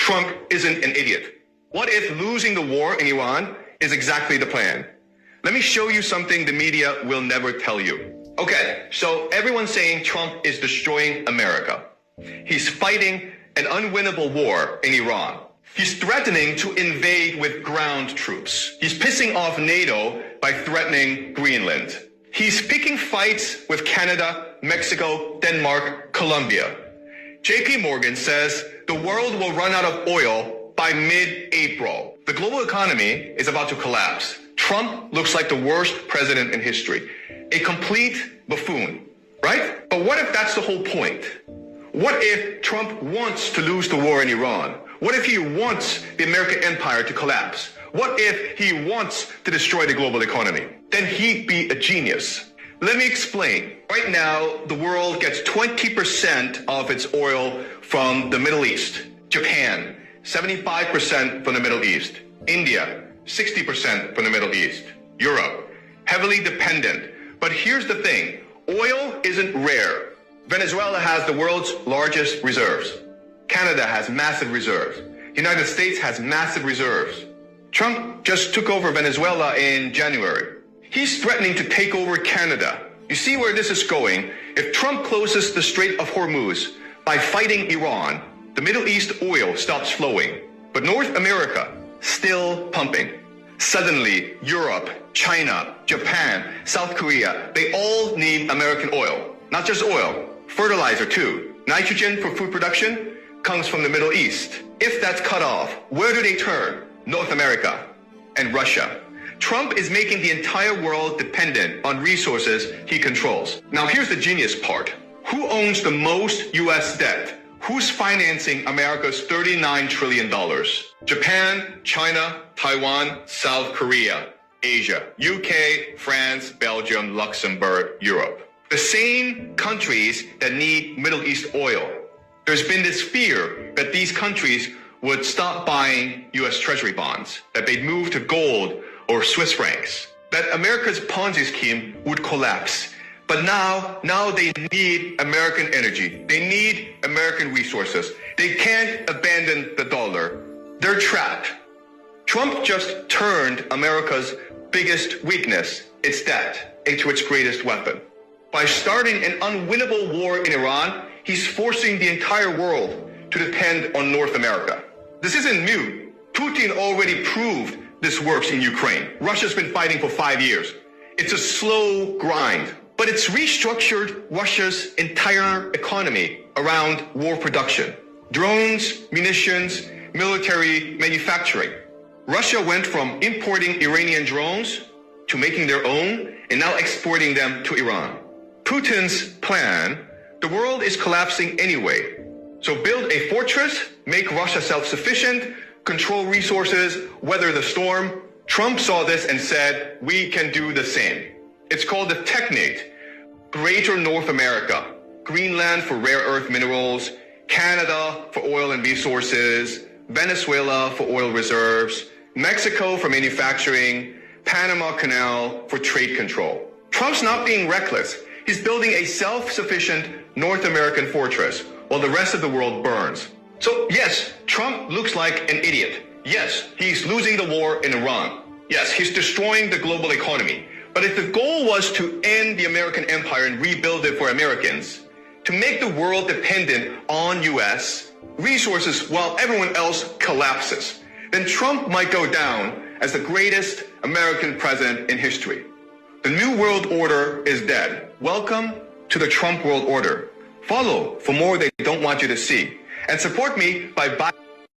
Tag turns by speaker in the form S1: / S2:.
S1: Trump isn't an idiot? What if losing the war in Iran is exactly the plan? Let me show you something the media will never tell you. Okay, so everyone's saying Trump is destroying America. He's fighting an unwinnable war in Iran. He's threatening to invade with ground troops. He's pissing off NATO by threatening Greenland. He's picking fights with Canada, Mexico, Denmark, Colombia. JP Morgan says the world will run out of oil by mid-April. The global economy is about to collapse. Trump looks like the worst president in history. A complete buffoon, right? But what if that's the whole point? What if Trump wants to lose the war in Iran? What if he wants the American empire to collapse? What if he wants to destroy the global economy? Then he'd be a genius. Let me explain. Right now, the world gets 20% of its oil from the Middle East. Japan, 75% from the Middle East. India, 60% from the Middle East. Europe, heavily dependent. But here's the thing. Oil isn't rare. Venezuela has the world's largest reserves. Canada has massive reserves. The United States has massive reserves. Trump just took over Venezuela in January. He's threatening to take over Canada. You see where this is going? If Trump closes the Strait of Hormuz by fighting Iran, the Middle East oil stops flowing, but North America still pumping. Suddenly, Europe, China, Japan, South Korea, they all need American oil. Not just oil, fertilizer too. Nitrogen for food production comes from the Middle East. If that's cut off, where do they turn? North America and Russia. Trump is making the entire world dependent on resources he controls. Now here's the genius part. Who owns the most US debt? Who's financing America's $39 trillion? Japan, China, Taiwan, South Korea, Asia, UK, France, Belgium, Luxembourg, Europe. The same countries that need Middle East oil. There's been this fear that these countries would stop buying US Treasury bonds, that they'd move to gold or Swiss francs, that America's Ponzi scheme would collapse. But now they need American energy. They need American resources. They can't abandon the dollar. They're trapped. Trump just turned America's biggest weakness, its debt, into its greatest weapon. By starting an unwinnable war in Iran, he's forcing the entire world to depend on North America. This isn't new. Putin already proved this works in Ukraine. Russia's been fighting for 5 years. It's a slow grind, but it's restructured Russia's entire economy around war production. Drones, munitions, military manufacturing. Russia went from importing Iranian drones to making their own and now exporting them to Iran. Putin's plan, the world is collapsing anyway. So build a fortress, make Russia self-sufficient, control resources, weather the storm. Trump saw this and said, we can do the same. It's called the Technate. Greater North America, Greenland for rare earth minerals, Canada for oil and resources, Venezuela for oil reserves, Mexico for manufacturing, Panama Canal for trade control. Trump's not being reckless. He's building a self-sufficient North American fortress while the rest of the world burns. So yes, Trump looks like an idiot. Yes, he's losing the war in Iran. Yes, he's destroying the global economy. But if the goal was to end the American empire and rebuild it for Americans, to make the world dependent on US resources while everyone else collapses, then Trump might go down as the greatest American president in history. The New World Order is dead. Welcome to the Trump World Order. Follow for more they don't want you to see. And support me by buying